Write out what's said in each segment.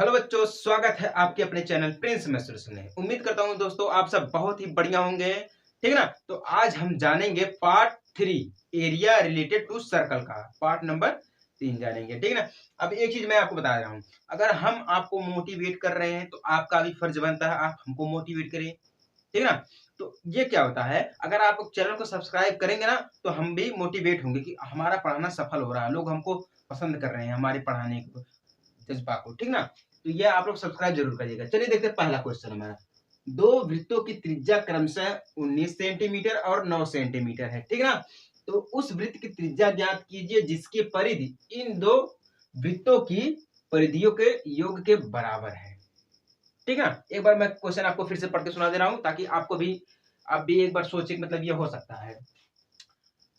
Hello बच्चों, स्वागत है आपके अपने चैनल प्रिंस मैथ्स में। उम्मीद करता हूं दोस्तों आप सब बहुत ही बढ़िया होंगे। ठीक है ना। तो आज हम जानेंगे part 3 area related to circle का पार्ट नंबर 3 जानेंगे। ठीक है ना। अब एक चीज मैं आपको बता रहा हूं, अगर हम आपको मोटिवेट कर रहे हैं तो आपका भी फर्ज बनता है आप हमको मोटिवेट करें। ठीक है ना। तो ये क्या होता है, अगर आप चैनल को सब्सक्राइब करेंगे ना तो हम भी मोटिवेट होंगे कि हमारा पढ़ाना सफल हो रहा है, लोग हमको पसंद कर रहे हैं हमारे पढ़ाने को, जज्बा को। ठीक ना। तो ये आप लोग सब्सक्राइब जरूर करिएगा। चलिए देखते हैं पहला क्वेश्चन हमारा। दो वृत्तों की त्रिज्या क्रमशः 19 सेंटीमीटर और 9 सेंटीमीटर है। ठीक ना। तो उस वृत्त की त्रिज्या ज्ञात कीजिए जिसकी परिधि इन दो वृत्तों की परिधियों के योग के बराबर है। ठीक है ना। एक बार मैं क्वेश्चन आपको फिर से पढ़ के सुना दे रहा हूं ताकि आप भी एक बार सोचिए, मतलब ये हो सकता है।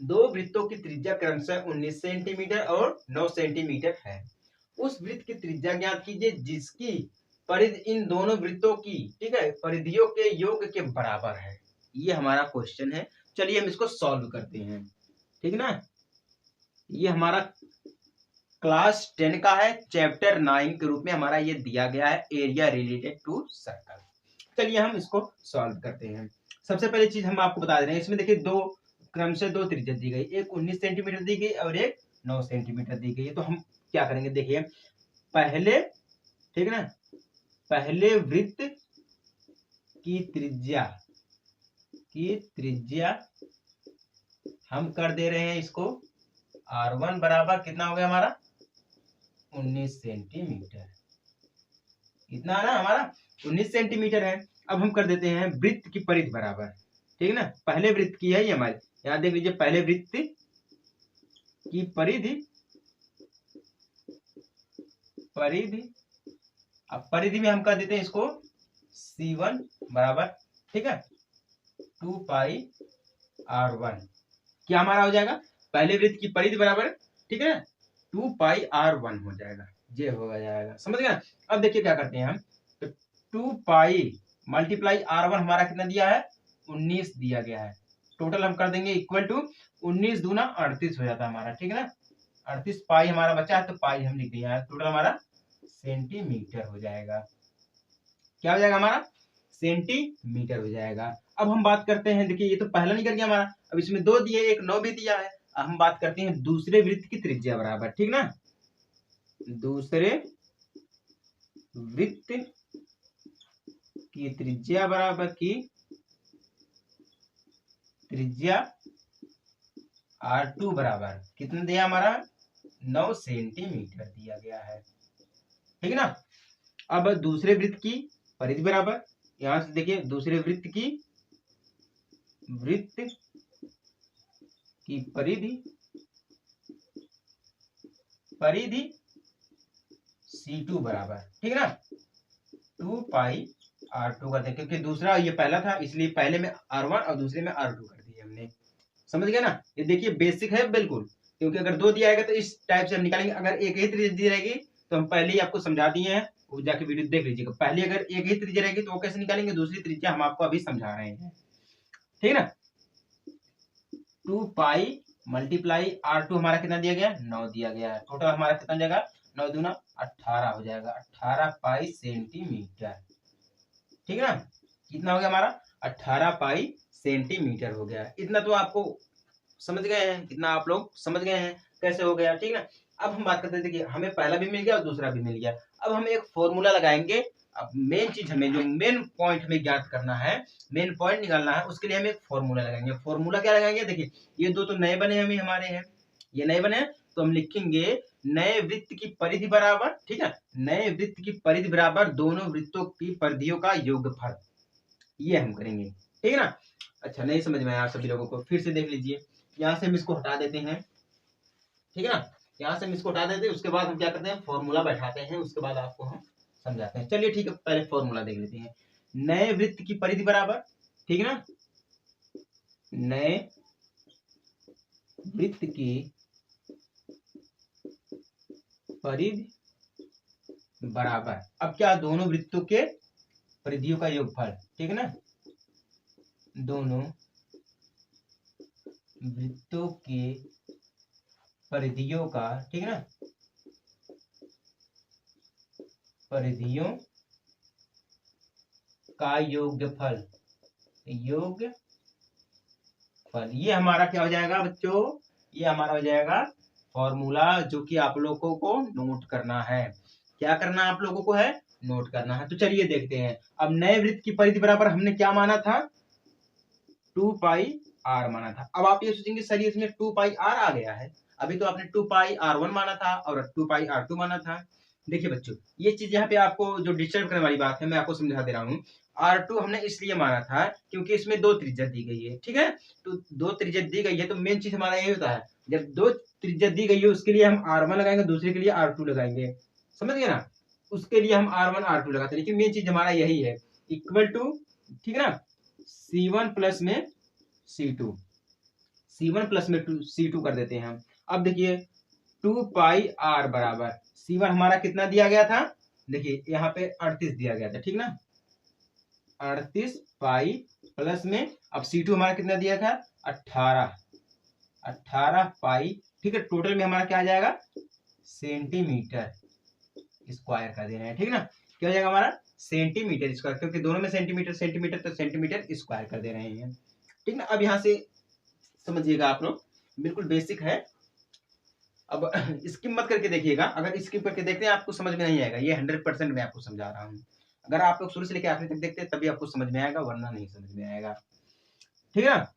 दो वृत्तों की त्रिज्या क्रमशः 19 सेंटीमीटर और 9 सेंटीमीटर है। उस वृत्त की त्रिज्या ज्ञात कीजिए जिसकी परिधि इन दोनों वृत्तों की, ठीक है, परिधियों के योग के बराबर है। ये हमारा क्वेश्चन है। चलिए हम इसको सॉल्व करते हैं। ठीक ना। ये हमारा क्लास 10 का है, चैप्टर 9 के रूप में हमारा ये दिया गया है, एरिया रिलेटेड टू सर्कल। चलिए हम इसको सॉल्व करते हैं। सबसे पहले चीज हम आपको बता दे रहे हैं, इसमें देखिए दो क्रम से दो त्रिज्या दी गई, एक 19 सेंटीमीटर दी गई और एक 9 सेंटीमीटर दी गई है। तो हम क्या करेंगे, देखिए पहले, ठीक है ना, पहले वृत्त की त्रिज्या हम कर दे रहे हैं इसको R1 बराबर कितना हो गया हमारा 19 सेंटीमीटर। कितना है ना हमारा 19 सेंटीमीटर है। अब हम कर देते हैं वृत्त की परिधि बराबर। ठीक है ना। पहले वृत्त की है ये हमारी, यहां देख लीजिए पहले वृत्त की परिधि, अब परिधि में हम कर देते हैं इसको C1 बराबर, ठीक है, 2 पाई R1। क्या हमारा हो जाएगा, पहले वृत्त की परिधि बराबर, ठीक है, 2 पाई R1 हो जाएगा। ये हो जाएगा, समझ गए। अब देखिए क्या करते हैं हम, तो 2 पाई मल्टीप्लाई R1 हमारा कितना दिया है 19 दिया गया है। टोटल हम कर देंगे इक्वल टू 19 दूना 38 हो जाता है हमारा। ठीक है ना। 38 पाई हमारा बचा है तो पाई हम लिख दिया है, टोटल हमारा सेंटीमीटर हो जाएगा। क्या हो जाएगा हमारा सेंटीमीटर हो जाएगा। अब हम बात करते हैं, देखिए ये तो पहला निकल गया हमारा, अब इसमें दो दिए एक 9 भी दिया है। अब हम बात करते हैं दूसरे वृत्त की त्रिज्या बराबर। ठीक ना। दूसरे वृत्त की त्रिज्या बराबर की त्रिज्या R2 बराबर कितना दिया हमारा 9 सेंटीमीटर दिया गया है। ठीक है ना। अब दूसरे वृत्त की परिधि बराबर, यहां से देखिए दूसरे वृत्त की परिधि C2 बराबर, ठीक है ना, 2 पाई R2 करते हैं, क्योंकि दूसरा ये पहला था इसलिए पहले में R1 और दूसरे में R2 कर दिए हमने। समझ गया ना। ये देखिए बेसिक है बिल्कुल, क्योंकि अगर दो दिया आएगा तो इस टाइप से हम निकालेंगे। अगर एक ही त्रिज्या दी रहेगी तो हम पहले ही आपको समझा दिए हैं, वो जाके वीडियो देख लीजिएगा। पहले अगर एक ही त्रिज्या रहेगी तो वो कैसे निकालेंगे, दूसरी त्रिज्या हम आपको अभी समझा रहे हैं। ठीक है ना। 2 पाई मल्टीप्लाई R2 हमारा कितना दिया गया 9 दिया गया है। टोटल हमारा कितना जाएगा 9 दूना 18 हो जाएगा, 18 पाई सेंटीमीटर। ठीक है ना। कितना हो गया हमारा 18 पाई सेंटीमीटर हो गया। इतना तो आपको समझ गए हैं, इतना आप लोग समझ गए हैं कैसे हो गया। ठीक है ना। अब हम बात करते हैं, देखिए हमें पहला भी मिल गया और दूसरा भी मिल गया। अब हम एक फॉर्मूला लगाएंगे। अब मेन चीज हमें, जो मेन पॉइंट हमें ज्ञात करना है, मेन पॉइंट निकालना है, उसके लिए हम एक फॉर्मूला लगाएंगे। फॉर्मूला क्या लगाएंगे, देखिए ये दो तो नए बने हमें हमारे हैं, ये नए बने, तो हम लिखेंगे नए वृत्त की परिधि बराबर, ठीक है, नए वृत्त की परिधि बराबर दोनों वृत्तों की परिधियों का योगफल। ये हम करेंगे। ठीक है ना। अच्छा, नहीं समझ में आया सभी लोगों को, फिर से देख लीजिए। यहाँ से हम इसको हटा देते हैं। ठीक है ना। यहाँ से हम इसको हटा देते हैं, उसके बाद हम क्या करते हैं फॉर्मूला बैठाते हैं, उसके बाद आपको हम समझाते हैं। चलिए ठीक है, पहले फॉर्मूला देख लेते हैं। नए वृत्त की परिधि बराबर, ठीक है ना, नए वृत्त की परिधि बराबर, अब क्या, दोनों वृत्तों के परिधियों का योगफल। ठीक है ना। दोनों वृत्तों के परिधियों का, ठीक है ना, परिधियों का योगफल, ये हमारा क्या हो जाएगा बच्चों, ये हमारा हो जाएगा फॉर्मूला, जो कि आप लोगों को नोट करना है। क्या करना आप लोगों को है, नोट करना है। तो चलिए देखते हैं। अब नए वृत्त की परिधि बराबर हमने क्या माना था, 2 पाई r माना था। अब आप ये सोचेंगे सर इसमें 2 पाई r आ गया है, अभी तो आपने 2 पाई r1 माना था और 2 पाई r2 माना था। देखिए बच्चों, ये चीज यहाँ पे आपको जो डिस्टर्ब करने वाली बात है मैं आपको समझा दे रहा हूँ। R2 हमने इसलिए माना था क्योंकि इसमें 2 त्रिज्या दी गई है, ठीक है। तो 2 त्रिज्या दी गई है तो मेन चीज हमारा यही होता है, जब 2 त्रिज्या दी गई है उसके लिए हम R1 लगाएंगे, दूसरे के लिए R2 लगाएंगे, समझ गए ना। उसके लिए हम R1 R2 लगाते हैं, लेकिन मेन चीज हमारा यही है, इक्वल टू, ठीक है ना, C1 प्लस में C2, C1 प्लस में C2 कर देते हैं हम। अब देखिए 2 पाई r बराबर C1 हमारा कितना दिया गया था, देखिए यहाँ पे 38 दिया गया था, ठीक ना, 38 पाई प्लस में, अब C2 हमारा कितना दिया था, 18 पाई, ठीक है। टोटल में हमारा क्या आ जाएगा, सेंटीमीटर स्क्वायर कर दे रहे हैं, ठीक ना। क्या हो जाएगा हमारा, सेंटीमीटर स्क्वायर, क्योंकि दोनों में सेंटीमीटर सेंटीमीटर, तो सेंटीमीटर स्क्वायर कर दे रहे हैं, ठीक ना। अब यहाँ से समझिएगा आप लोग, बिल्कुल बेसिक है। अब स्किप मत करके देखिएगा, अगर स्किप करके देखते हैं आपको समझ में नहीं आएगा, ये 100% मैं आपको समझा रहा हूँ। अगर आप लोग शुरू से लेकर आखिर तक देखते हैं तभी आपको समझ में आएगा, वरना नहीं समझ में आएगा, ठीक है ना।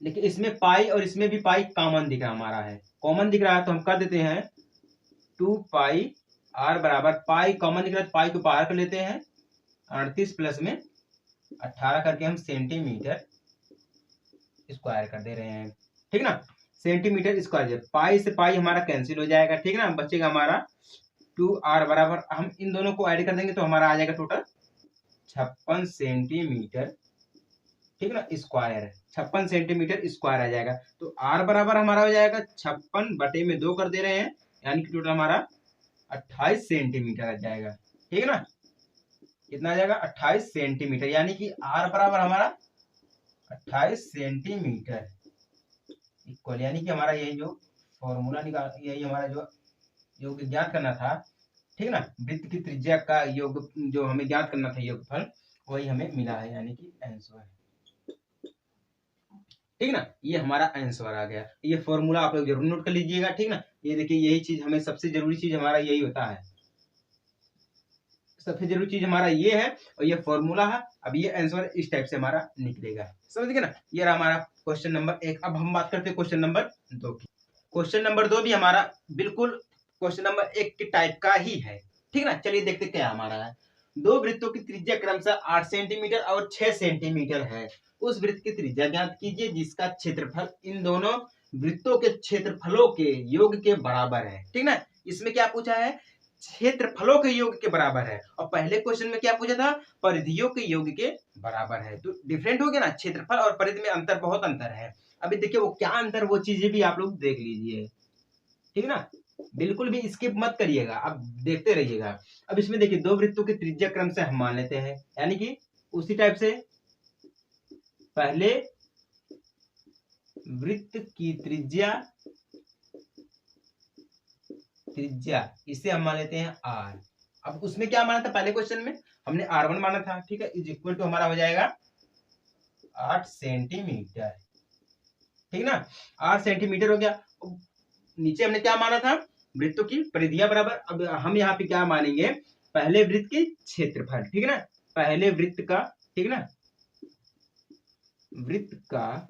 लेकिन इसमें पाई और इसमें भी पाई कॉमन दिख रहा हमारा है, कॉमन दिख रहा है तो हम कर देते हैं 2 पाई r बराबर, पाई कॉमन दिख रहा है, पाई को बाहर कर लेते हैं, 38 प्लस में 18 करके हम सेंटीमीटर स्क्वायर कर दे रहे हैं, ठीक ना। सेंटीमीटर स्क्वायर, पाई से पाई हमारा कैंसिल हो जाएगा, ठीक ना, बचेगा हमारा 2r बराबर, हम इन दोनों को ऐड कर देंगे तो हमारा आ जाएगा टोटल 56 सेंटीमीटर, ठीक ना, स्क्वायर, 56 सेंटीमीटर स्क्वायर आ जाएगा। तो r बराबर हमारा हो जाएगा 56 बटे में 2 कर दे रहे हैं, यानी कि टोटल हमारा 28 सेंटीमीटर आ जाएगा, ठीक है ना। कितना आ जाएगा, 28 सेंटीमीटर, यानी कि r बराबर हमारा 28 सेंटीमीटर इक्वल, यानी कि हमारा यही जो फॉर्मूला निकाल, यही हमारा जो योग ज्ञात करना था, ठीक ना, वृत्त की त्रिज्या का योग जो हमें ज्ञात करना था योगफल, वही हमें मिला है, यानी कि आंसर, ठीक ना। ये हमारा आंसर आ गया। ये फॉर्मूला आप लोग जरूर नोट कर लीजिएगा, ठीक ना। ये देखिए यही चीज हमें सबसे जरूरी चीज हमारा यही होता है, सबसे जरूरी चीज हमारा ये है और ये फॉर्मूला है। अब ये आंसर इस टाइप से हमारा निकलेगा, समझ गए ना। ये रहा हमारा क्वेश्चन नंबर 1। अब हम बात करते हैं क्वेश्चन नंबर 2 की। क्वेश्चन नंबर 2 भी हमारा बिल्कुल क्वेश्चन नंबर 1 के टाइप का ही है, ठीक ना। चलिए देखते क्या हमारा है। दो वृत्तों की त्रिज्या क्रमशः 8 सेंटीमीटर और 6 सेंटीमीटर है। उस वृत्त की त्रिज्या ज्ञात कीजिए जिसका क्षेत्रफल इन दोनों वृत्तों के क्षेत्रफलों के योग के बराबर है, ठीक ना। इसमें क्या पूछा है, क्षेत्रफलों के योग के बराबर है, और पहले क्वेश्चन में क्या पूछा था, परिधियों के योग के बराबर है। तो डिफरेंट हो गया ना, क्षेत्रफल और परिधि में अंतर, बहुत अंतर है। अभी देखिए वो क्या अंतर, वो चीजें भी आप लोग देख लीजिए, ठीक ना। बिल्कुल भी स्किप मत करिएगा, अब देखते रहिएगा। अब इसमें देखिए दो वृत्तों की त्रिज्या क्रम से हम मान लेते हैं, यानी कि उसी टाइप से पहले वृत्त की त्रिज्या इसे हम मान लेते हैं r। अब उसमें क्या माना था, पहले क्वेश्चन में हमने r1 माना था, ठीक है, इज इक्वल टू हमारा हो जाएगा 8 सेंटीमीटर, ठीक ना, 8 सेंटीमीटर हो गया। नीचे हमने क्या माना था, वृत्तों की परिधियां बराबर। अब हम यहाँ पे क्या मानेंगे, पहले वृत्त के क्षेत्रफल, ठीक है ना, पहले वृत्त का, ठीक ना, वृत्त का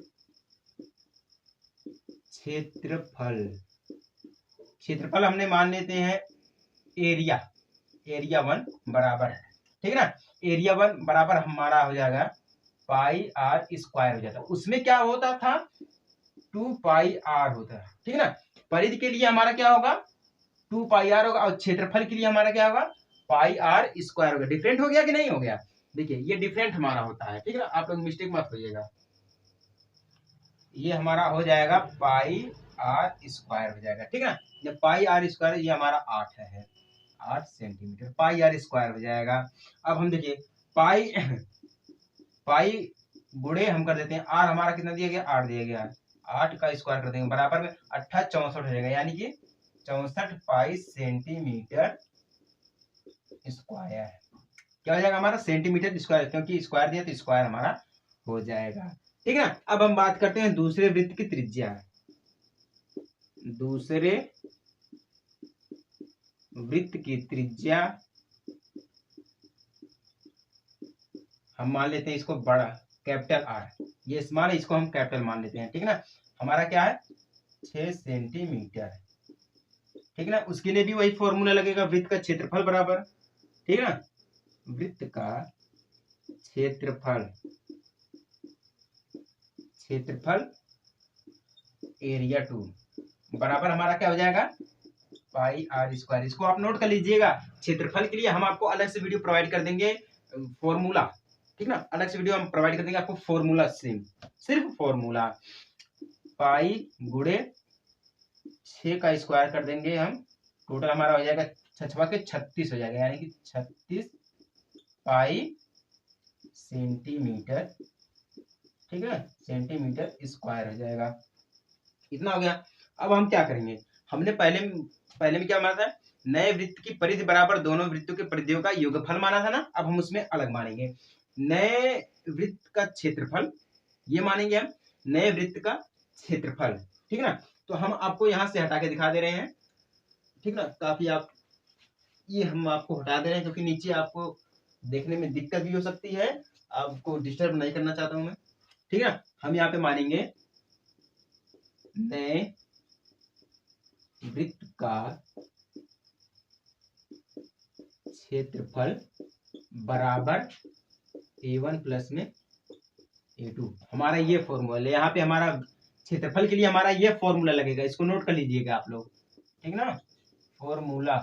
क्षेत्रफल हमने मान लेते हैं एरिया 1 बराबर है, ठीक है ना। एरिया 1 बराबर हमारा हो जाएगा पाई r स्क्वायर हो जाता है। उसमें क्या होता था, 2 पाई r होता है, ठीक है ना। परिधि के लिए हमारा क्या होगा, 2 पाई r होगा, और क्षेत्रफल के लिए हमारा क्या होगा, पाई r स्क्वायर होगा। डिफरेंट हो गया कि नहीं हो गया, देखिए ये डिफरेंट हमारा होता है, ठीक है ना, आप लोग मिस्टेक मत होइएगा। ये हमारा हो जाएगा पाई r स्क्वायर हो जाएगा, ठीक है ना। जब पाई r स्क्वायर, ये हमारा 8 है, 8 सेंटीमीटर, पाई r स्क्वायर हो जाएगा। अब हम देखिए पाई गुणे हम कर देते हैं, r हमारा कितना दिया गया, 8 दिया गया, 8 का स्क्वायर कर देंगे, बराबर में 8 64 हो जाएगा, यानी कि 64 पाई सेंटीमीटर स्क्वायर। क्या हो जाएगा हमारा? सेंटीमीटर स्क्वायर, क्योंकि स्क्वायर दिया तो स्क्वायर हमारा हो जाएगा। ठीक है ना। अब हम बात करते हैं दूसरे वृत्त की त्रिज्या। दूसरे वृत्त की त्रिज्या हम मान लेते हैं इसको बड़ा, कैपिटल आर। ये स्मॉल है, इसको हम कैपिटल मान लेते हैं। ठीक है ना। हमारा क्या है? 6 सेंटीमीटर। ठीक है ना। उसके लिए भी वही फॉर्मूला लगेगा, वृत्त का क्षेत्रफल बराबर, ठीक है ना, वृत्त का क्षेत्रफल, क्षेत्रफल एरिया टू बराबर हमारा क्या हो जाएगा? पाई आर स्क्वायर। इसको आप नोट कर लीजिएगा। क्षेत्रफल के लिए हम आपको अलग से वीडियो प्रोवाइड कर देंगे, फॉर्मूला। ठीक ना, अलग से वीडियो हम प्रोवाइड कर देंगे आपको, फॉर्मूला सिर्फ फॉर्मूला। पाई गुणे 6 का स्क्वायर कर देंगे हम, टोटल हमारा हो जाएगा 6 के 36 हो जाएगा, यानी कि 36 पाई सेंटीमीटर। ठीक है, सेंटीमीटर स्क्वायर हो जाएगा। इतना हो गया। अब हम क्या करेंगे? हमने पहले में क्या माना था? नए वृत्त की परिधि बराबर दोनों वृत्तों के परिधियों का योगफल माना था ना। अब हम उसमें अलग मानेंगे, नए वृत्त का क्षेत्रफल, ये मानेंगे हम नए वृत्त का क्षेत्रफल। ठीक है ना। तो हम आपको यहां से हटा के दिखा दे रहे हैं। ठीक ना, काफी आप ये हम आपको हटा दे रहे हैं क्योंकि नीचे आपको देखने में दिक्कत भी हो सकती है, आपको डिस्टर्ब नहीं करना चाहता हूं मैं। ठीक है ना। हम यहाँ पे मानेंगे नए वृत्त का क्षेत्रफल बराबर A1 प्लस में A2। हमारा ये फॉर्मूला, यहाँ पे हमारा क्षेत्रफल के लिए हमारा ये फॉर्मूला लगेगा, इसको नोट कर लीजिएगा आप लोग। ठीक ना, फॉर्मूला।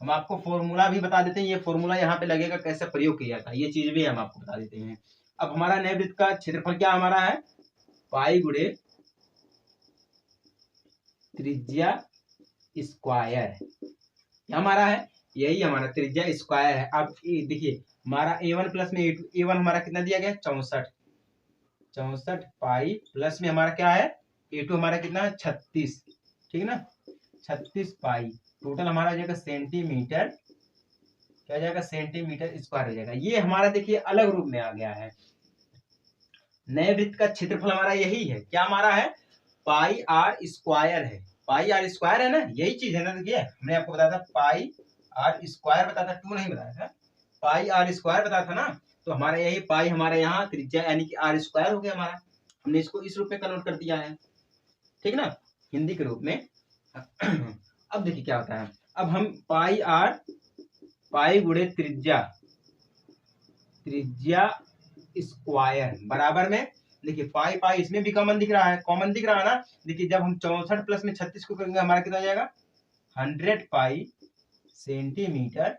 हम आपको फॉर्मूला भी बता देते हैं, ये फॉर्मूला यहाँ पे लगेगा, कैसे प्रयोग किया था, ये चीज भी हम आपको बता देते हैं। अब हमारा नए वृत्त का क्षेत्रफल क्या हमारा है? पाई गुणे त्रिज्या स्क्वायर, हमारा है यही, हमारा त्रिज्या स्क्वायर है। अब देखिए हमारा A1 प्लस में A2, A1 हमारा कितना दिया गया? 64 पाई प्लस में हमारा क्या है? A2 हमारा कितना है? 36। ठीक है ना, 36 पाई, टोटल हमारा हो जाएगा सेंटीमीटर, क्या हो जाएगा? सेंटीमीटर स्क्वायर हो जाएगा। ये हमारा देखिए अलग रूप में आ गया है। नए वृत्त का क्षेत्रफल हमारा यही है, क्या हमारा है? पाई आर स्क्वायर है। पाई आर स्क्वायर है ना, यही चीज है ना। देखिए हमने आपको बताया था पाई आर स्क्वायर बताया था, 2 नहीं बताया था, पाई आर स्क्वायर बताया था ना। तो हमारा यही पाई हमारे यहाँ त्रिज्या यानी कि आर स्क्वायर हो गया हमारा। हमने इसको इस रूप में कन्वर्ट कर दिया है। ठीक ना, हिंदी के रूप में। अब देखिए क्या होता है। अब हम पाई आर, पाई गुणे त्रिज्या, त्रिज्या स्क्वायर बराबर में, देखिए पाई पाई इसमें भी कॉमन दिख रहा है, कॉमन दिख रहा है ना। देखिए जब हम 64 प्लस में 36 को करेंगे हमारा कितना हो जाएगा? 100 पाई सेंटीमीटर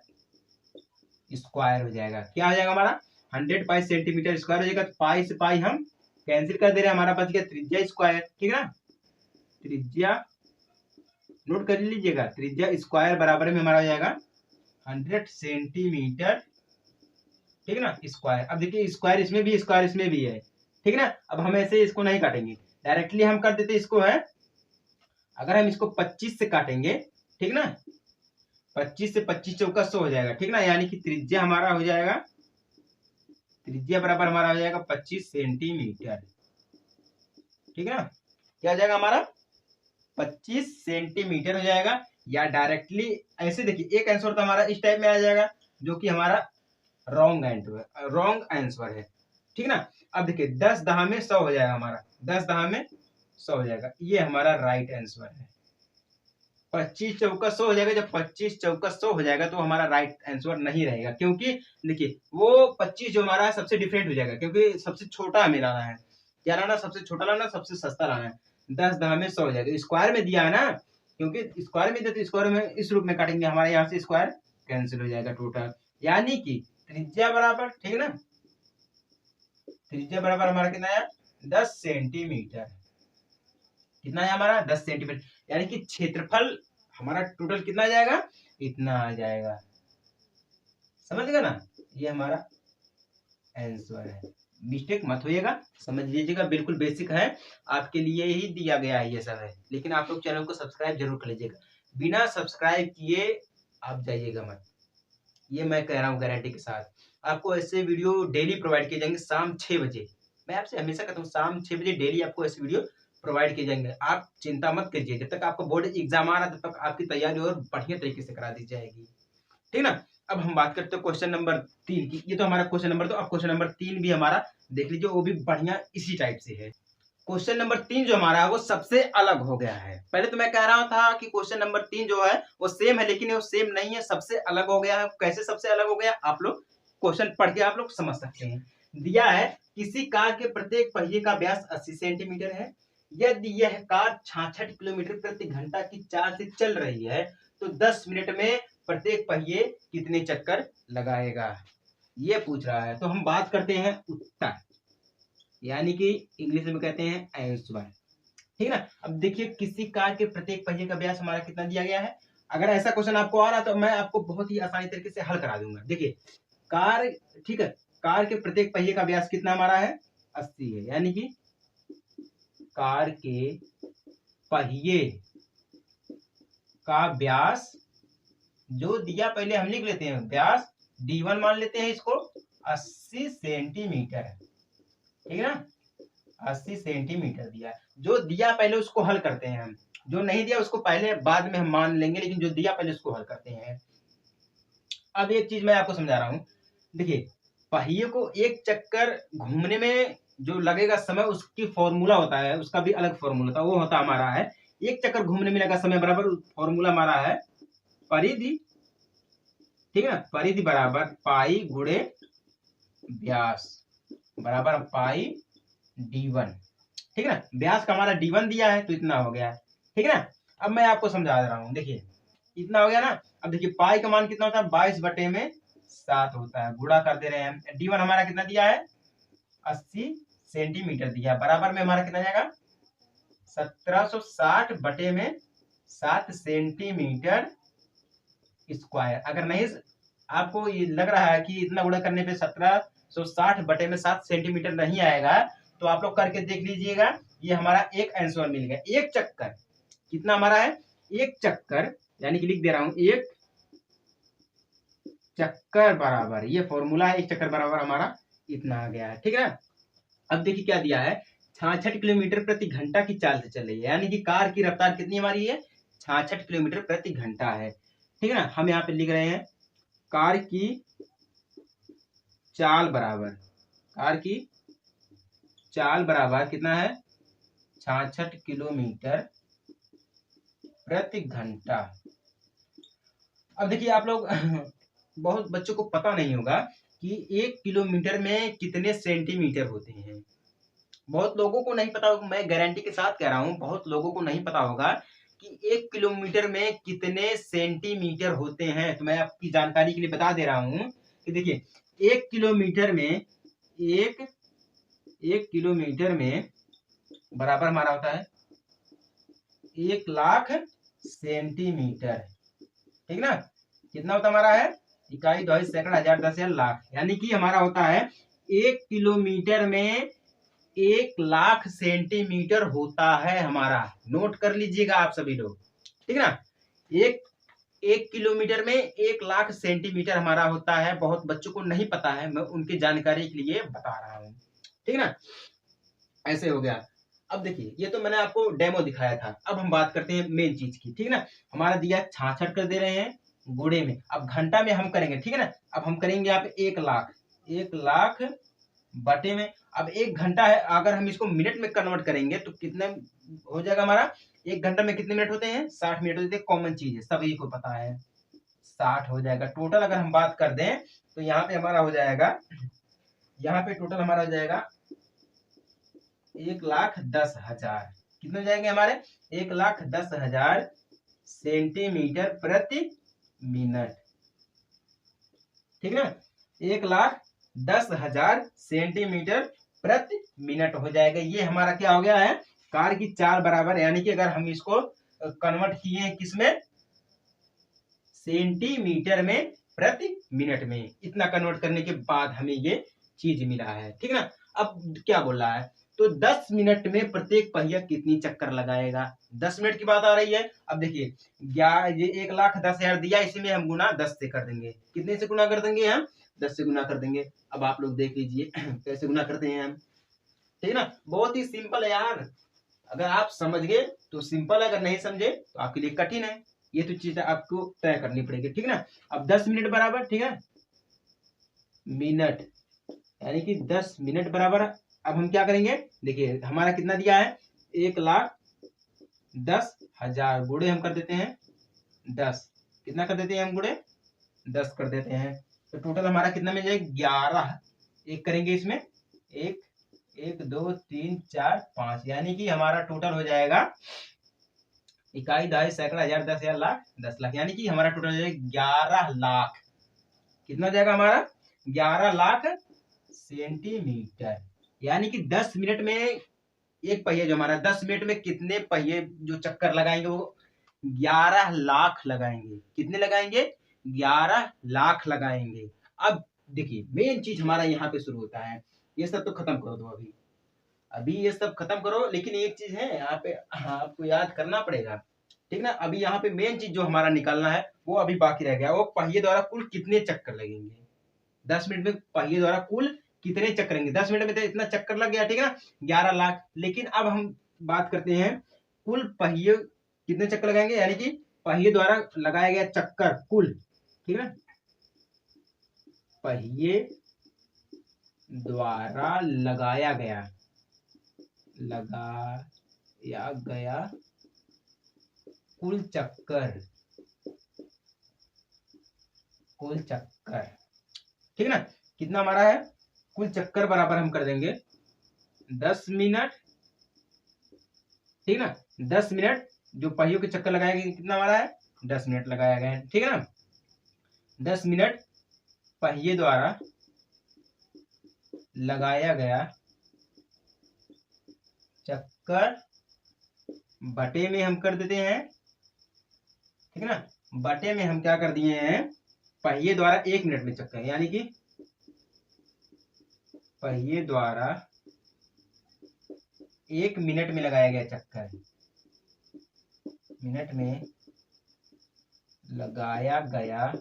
स्क्वायर हो जाएगा। क्या हो जाएगा हमारा? 100 पाई सेंटीमीटर स्क्वायर हो जाएगा। पाई से पाई हम कैंसिल कर दे रहे हैं, हमारा बच गया त्रिज्या स्क्वायर। ठीक है ना, त्रिज्या नोट कर लीजिएगा, त्रिज्या स्क्वायर बराबर में हमारा हो जाएगा 100 सेंटीमीटर। ठीक है ना, स्क्वायर। अब देखिए स्क्वायर इसमें भी, स्क्वायर इसमें भी है। ठीक है ना। अब हम ऐसे इसको नहीं काटेंगे, डायरेक्टली हम कर देते इसको है। अगर हम इसको 25 से काटेंगे, ठीक ना, 25 से 25 चौका 100 हो जाएगा। ठीक ना, यानी कि त्रिज्या हमारा हो जाएगा, त्रिज्या बराबर हमारा हो जाएगा 25 सेंटीमीटर। ठीक है ना, क्या हो जाएगा हमारा? 25 सेंटीमीटर हो जाएगा। या डायरेक्टली ऐसे देखिए, एक आंसर तो हमारा इस टाइप में आ जाएगा जो कि हमारा रॉन्ग आंसर है। ठीक ना। अब देखिए 10 दहा में 100 हो जाएगा हमारा, 10 दहा में 100 हो जाएगा, ये हमारा राइट आंसर है। 25 चौका 100 हो जाएगा। जब 25 चौका 100 हो जाएगा तो हमारा राइट आंसर नहीं रहेगा, क्योंकि देखिए वो 25 जो हमारा है सबसे डिफरेंट हो जाएगा, क्योंकि सबसे छोटा हमें लाना है। क्या लाना? सबसे छोटा लाना, सबसे सस्ता लाना है। 10 दहा में 100 हो जाएगा। स्क्वायर में दिया है ना, क्योंकि स्क्वायर में दिया तो स्क्वायर में इस रूप में काटेंगे, हमारे यहाँ से स्क्वायर कैंसिल हो जाएगा टोटल। यानी कि त्रिज्या बराबर, ठीक है ना, त्रिज्या बराबर हमारा कितना है? 10 सेंटीमीटर। कितना है हमारा? 10 सेंटीमीटर। यानी कि क्षेत्रफल हमारा टोटल कितना आ जाएगा? इतना आ जाएगा। समझ गए ना, ये हमारा आंसर है। मिस्टेक मत होइएगा, समझ लीजिएगा, बिल्कुल बेसिक है, आपके लिए ही दिया गया है ये सब है। लेकिन आप लोग चैनल को सब्सक्राइब जरूर कर लीजिएगा, बिना सब्सक्राइब किए आप जाइएगा मत। ये मैं कह रहा हूँ गारंटी के साथ। आपको ऐसे वीडियो डेली प्रोवाइड किए जाएंगे शाम 6 बजे। मैं आपसे हमेशा कहता हूँ शाम 6 बजे डेली आपको ऐसे वीडियो प्रोवाइड किए जाएंगे। आप चिंता मत कीजिए, जब तक आपका बोर्ड एग्जाम आ रहा है तब तक आपकी तैयारी और बढ़िया तरीके से करा दी जाएगी, ठीक ना। अब हम बात करते हैं क्वेश्चन नंबर 3 की। ये तो हमारा क्वेश्चन नंबर 2, अब क्वेश्चन नंबर 3 भी हमारा देख लीजिए, वो भी बढ़िया इसी टाइप से है। क्वेश्चन नंबर 3 जो हमारा है वो सबसे अलग हो गया है। पहले तो मैं कह रहा था कि क्वेश्चन नंबर 3 जो है वो सेम है, लेकिन वो सेम नहीं है, सबसे अलग हो गया है। कैसे सबसे अलग हो गया, आप लोग क्वेश्चन पढ़ के आप लोग समझ सकते हैं। दिया है किसी कार के प्रत्येक पहिए का व्यास 80 सेंटीमीटर है। यदि यह कार 66 किलोमीटर प्रति घंटा की चाल से चल रही है तो 10 मिनट में प्रत्येक पहिए कितने चक्कर लगाएगा, ये पूछ रहा है। तो हम बात करते हैं उत्तर, यानी कि इंग्लिश में कहते हैं आंसर, ठीक ना। अब देखिए किसी कार के प्रत्येक पहिए का व्यास हमारा कितना दिया गया है। अगर ऐसा क्वेश्चन आपको आ रहा तो मैं आपको बहुत ही आसानी तरीके से हल करा दूंगा। देखिए कार, ठीक है, कार के प्रत्येक पहिए का व्यास कितना हमारा है 80 है, यानी कि कार के पहिए का व्यास जो दिया पहले हम लिख लेते हैं, व्यास D1 मान लेते हैं इसको 80 सेंटीमीटर, ठीक है ना। 80 सेंटीमीटर दिया, जो दिया पहले उसको हल करते हैं हम, जो नहीं दिया उसको पहले बाद में हम मान लेंगे, लेकिन जो दिया पहले उसको हल करते हैं। अब एक चीज मैं आपको समझा रहा हूं, देखिए पहिए को एक चक्कर घूमने में जो लगेगा समय उसकी फॉर्मूला होता है, उसका भी अलग फॉर्मूला होता है, वो होता हमारा है एक चक्कर घूमने में लगा समय बराबर फॉर्मूला हमारा है परिधि, ठीक है ना। परिधि बराबर पाई गुणे व्यास बराबर पाई D1, ठीक है ना। व्यास का हमारा D1 दिया है तो इतना हो गया, ठीक है ना। अब मैं आपको समझा दे रहा हूं, देखिए इतना हो गया ना। अब देखिए पाई का मान कितना होता है 22/7 होता है, गुणा कर दे रहे हैं। D1 हमारा कितना दिया है 80 सेंटीमीटर दिया है, बराबर में हमारा कितना जाएगा 1760/7 सेंटीमीटर स्क्वायर। अगर नहीं आपको ये लग रहा है कि इतना गुणा करने पे 1760/7 सेंटीमीटर नहीं आएगा तो आप लोग करके देख लीजिएगा, ये हमारा एक आंसर मिल गया। एक चक्कर कितना हमारा है, एक चक्कर यानी कि लिख दे रहा हूं एक चक्कर बराबर, ये फॉर्मूला है, एक चक्कर बराबर हमारा इतना आ गया है, ठीक है ना। अब देखिए क्या दिया है 66 किलोमीटर प्रति घंटा की चाल से चल रही है, यानी कि कार की रफ्तार कितनी हमारी है 66 किलोमीटर प्रति घंटा है, ठीक है ना। हम यहाँ पे लिख रहे हैं कार की चाल बराबर, कार की चाल बराबर कितना है 66 किलोमीटर प्रति घंटा। अब देखिए आप लोग बहुत बच्चों को पता नहीं होगा कि 1 किलोमीटर में कितने सेंटीमीटर होते हैं, बहुत लोगों को नहीं पता, मैं गारंटी के साथ कह रहा हूं बहुत लोगों को नहीं पता होगा कि 1 किलोमीटर में कितने सेंटीमीटर होते हैं। तो मैं आपकी जानकारी के लिए बता दे रहा हूं कि देखिए 1 किलोमीटर में एक किलोमीटर में बराबर हमारा होता है 1,00,000 सेंटीमीटर, ठीक ना। कितना होता हमारा है इकाई दशमलव सैकड़ा हजार दस हजार लाख, यानी कि हमारा होता है 1 किलोमीटर में 1,00,000 सेंटीमीटर होता है हमारा। नोट कर लीजिएगा आप सभी लोग, ठीक ना। एक किलोमीटर में 1,00,000 सेंटीमीटर हमारा होता है, बहुत बच्चों को नहीं पता है, मैं उनकी जानकारी के लिए बता रहा हूँ, ठीक ना। ऐसे हो गया। अब देखिए ये तो मैंने आपको डेमो दिखाया था, अब हम बात करते हैं मेन चीज की, ठीक ना। हमारा दिया 66 कर दे रहे हैं गुणे में, अब घंटा में हम करेंगे, ठीक है ना। अब हम करेंगे यहाँ पे 1,00,000 बटे में, अब 1 घंटा है, अगर हम इसको मिनट में कन्वर्ट करेंगे तो कितने हो जाएगा हमारा 1 घंटा में कितने मिनट होते हैं 60 मिनट होते हैं, कॉमन चीज है सभी को पता है 60 हो जाएगा। टोटल अगर हम बात कर दें तो यहाँ पे हमारा हो जाएगा, यहाँ पे टोटल हमारा हो जाएगा 1,10,000, कितने हो जाएंगे हमारे 1,10,000 सेंटीमीटर प्रति मिनट, ठीक है ना। 1,10,000 सेंटीमीटर प्रति मिनट हो जाएगा। ये हमारा क्या हो गया है कार की चाल बराबर, यानी कि अगर हम इसको कन्वर्ट किए हैं किसमें सेंटीमीटर में प्रति मिनट में, इतना कन्वर्ट करने के बाद हमें ये चीज मिला है, ठीक है ना। अब क्या बोल रहा है तो 10 मिनट में प्रत्येक पहिया कितनी चक्कर लगाएगा। 10 मिनट की बात आ रही है। अब देखिए ये 1,10,000 दिया, इसी में हम गुना 10 से कर देंगे। कितने से गुना कर देंगे हम? 10 से गुना कर देंगे। अब आप लोग देख लीजिए कैसे गुना करते हैं हम, ठीक है ना। बहुत ही सिंपल है यार, अगर आप समझ गए तो सिंपल है, अगर नहीं समझे तो आपके लिए कठिन है। ये तो चीज आपको तय करनी पड़ेगी, ठीक है ना। अब 10 मिनट बराबर, ठीक है, मिनट, यानी कि 10 मिनट बराबर। अब हम क्या करेंगे, देखिए हमारा कितना दिया है, 1,10,000 गुणे हम कर देते हैं 10। कितना कर देते हैं हम गुणे 10 कर देते हैं, तो टोटल हमारा कितना मिल जाएगा 11। एक करेंगे इसमें, एक 1 2 3 4 5, यानी कि हमारा टोटल हो जाएगा इकाई दहाई सैकड़ा हजार 10,000 लाख 10 लाख, यानी कि हमारा टोटल हो जाएगा 11 लाख। कितना हो जाएगा हमारा 11 लाख सेंटीमीटर। यानी कि 10 मिनट में एक पहिया जो हमारा 10 मिनट में कितने पहिए जो चक्कर लगाएंगे वो 11 लाख लगाएंगे। कितने लगाएंगे? 11 लाख लगाएंगे। अब देखिए मेन चीज हमारा यहाँ पे शुरू होता है, ये सब तो खत्म कर दो अभी, अभी ये सब खत्म करो, लेकिन एक चीज है यहाँ पे आपको याद करना पड़ेगा, ठीक ना। अभी यहाँ पे मेन चीज जो हमारा निकालना है वो अभी बाकी रह गया, वो पहिए द्वारा कुल कितने चक्कर लगेंगे। 10 मिनट में पहिए द्वारा कुल कितने चक्कर लेंगे। 10 मिनट में तो इतना चक्कर लग गया, ठीक है ना, 11 लाख। लेकिन अब हम बात करते हैं कुल पहिए कितने चक्कर लगाएंगे, यानी कि पहिए द्वारा लगाया गया चक्कर कुल, ठीक है, पहिए द्वारा लगाया गया कुल चक्कर, ठीक है ना। कितना हमारा है कुल चक्कर बराबर हम कर देंगे 10 मिनट, ठीक है ना। 10 मिनट जो पहियों के चक्कर लगाया गया कितना हमारा है 10 मिनट लगाया गया है, ठीक है ना। 10 मिनट पहिए द्वारा लगाया गया चक्कर बटे में हम कर देते हैं, ठीक है ना। बटे में हम क्या कर दिए हैं, पहिए द्वारा 1 मिनट में चक्कर, यानी कि पहिए द्वारा 1 मिनट में लगाया गया चक्कर, मिनट में लगाया गया,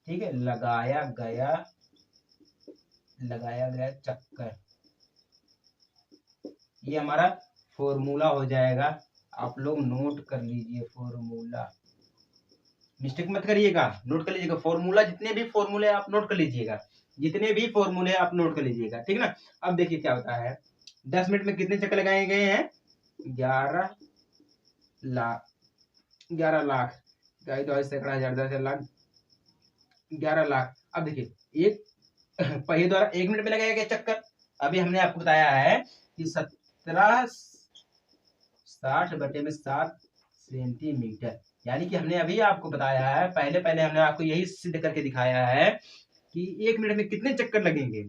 ठीक है, लगाया गया चक्कर, ये हमारा फॉर्मूला हो जाएगा। आप लोग नोट कर लीजिए फॉर्मूला, मिस्टेक मत करिएगा, नोट कर लीजिएगा फॉर्मूला, जितने भी फॉर्मूले आप नोट कर लीजिएगा, जितने भी फॉर्मूले आप नोट कर लीजिएगा, ठीक है ना। अब देखिए क्या होता है, 10 मिनट में कितने चक्कर लगाए गए हैं 11 लाख, 11 लाख, सैकड़ा हजार 10 लाख 11 लाख। अब देखिए एक पहिए द्वारा 1 मिनट में लगाया गया चक्कर, अभी हमने आपको बताया है कि 1760/7 सेंटीमीटर, यानी कि हमने अभी आपको बताया है, पहले हमने आपको यही सिद्ध करके दिखाया है कि 1 मिनट में कितने चक्कर लगेंगे।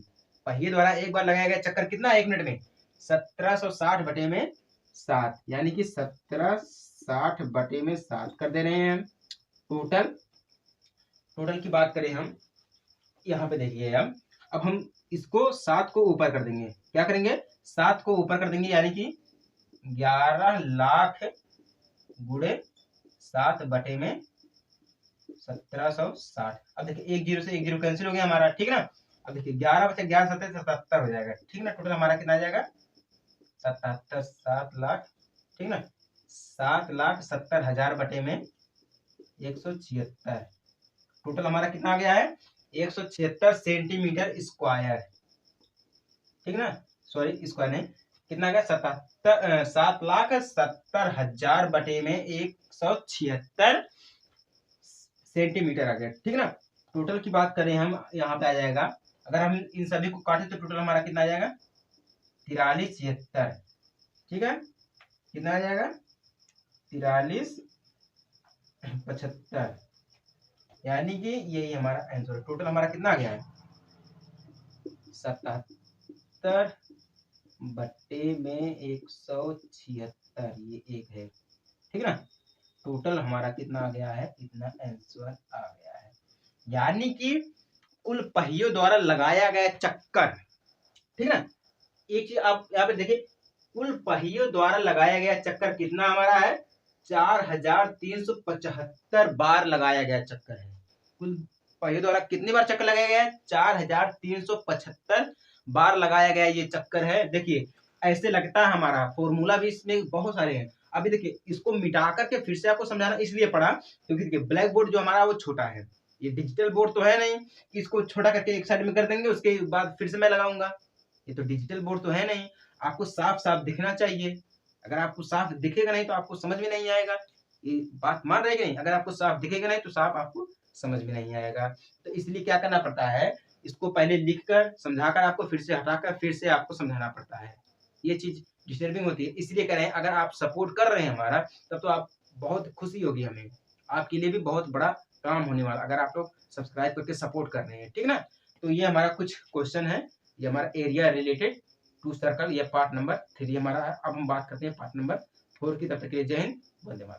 पहिए द्वारा एक बार लगाया गया चक्कर कितना 1 मिनट में 1760/7, यानी कि 1760/7 कर दे रहे हैं हम। टोटल की बात करें हम, यहाँ पे देखिए अब हम इसको 7 को ऊपर कर देंगे, क्या करेंगे 7 को ऊपर कर देंगे, यानी कि 11 लाख गुणे 7/1760। अब देखिए 1 0 से 1 0 कैंसिल हो गया हमारा, ठीक है ना। अब देखिए 11 बचा 11 7 77 हो जाएगा, ठीक है ना। टोटल हमारा कितना आ जाएगा 77, 7 लाख, ठीक है ना, 7,70,000 बटे में 176, टोटल हमारा कितना आ गया है 176 सेंटीमीटर स्क्वायर, ठीक है ना, सॉरी स्क्वायर नहीं, कितना आ गया 7,70,000 बटे में 176 सेंटीमीटर आ गया, ठीक है ना। टोटल की बात करें हम, यहाँ पे आ जाएगा, अगर हम इन सभी को काटे तो टोटल हमारा कितना आ जाएगा 4376, ठीक है, कितना आ जाएगा 4375, यानी कि यही हमारा आंसर। टोटल हमारा कितना आ गया है 77 बटे में 176, ये एक है, ठीक है ना। टोटल हमारा कितना आ गया है, इतना आंसर आ गया है, यानी कि कुल पहियों द्वारा लगाया गया चक्कर, ठीक है ना, एक चीज आप यहाँ पे देखिए, कुल पहियों द्वारा लगाया गया चक्कर कितना हमारा है, 4375 बार लगाया गया चक्कर है। कुल पहियों द्वारा कितनी बार चक्कर लगाया गया है, 4375 बार लगाया गया ये चक्कर है। देखिए ऐसे लगता है, हमारा फॉर्मूला भी इसमें बहुत सारे हैं। अभी देखिए इसको मिटा करके फिर से आपको समझाना इसलिए पड़ा क्योंकि देखिए ब्लैक बोर्ड जो हमारा वो छोटा है, ये डिजिटल बोर्ड तो है नहीं कि इसको छोटा करके एक साइड में कर देंगे उसके बाद फिर से मैं लगाऊंगा। ये तो डिजिटल बोर्ड तो है नहीं, आपको साफ साफ दिखना चाहिए। अगर आपको साफ दिखेगा नहीं तो आपको समझ में नहीं आएगा। ये बात मान रहे कि नहीं, अगर आपको साफ दिखेगा नहीं तो साफ आपको समझ में नहीं आएगा। तो इसलिए क्या करना पड़ता है, इसको पहले लिखकर समझाकर आपको फिर से हटाकर फिर से आपको समझाना पड़ता है। ये चीज डिस्टर्बिंग होती है, इसलिए कह रहे हैं अगर आप सपोर्ट कर रहे हैं हमारा तब तो आप बहुत खुशी होगी हमें, आपके लिए भी बहुत बड़ा काम होने वाला अगर आप लोग सब्सक्राइब करके सपोर्ट कर रहे हैं, ठीक ना। तो ये हमारा कुछ क्वेश्चन है, ये हमारा एरिया रिलेटेड टू सर्कल, ये पार्ट नंबर 3 हमारा है। अब हम बात करते हैं पार्ट नंबर 4 की। तब तक के लिए जय हिंद, वंदे मातरम।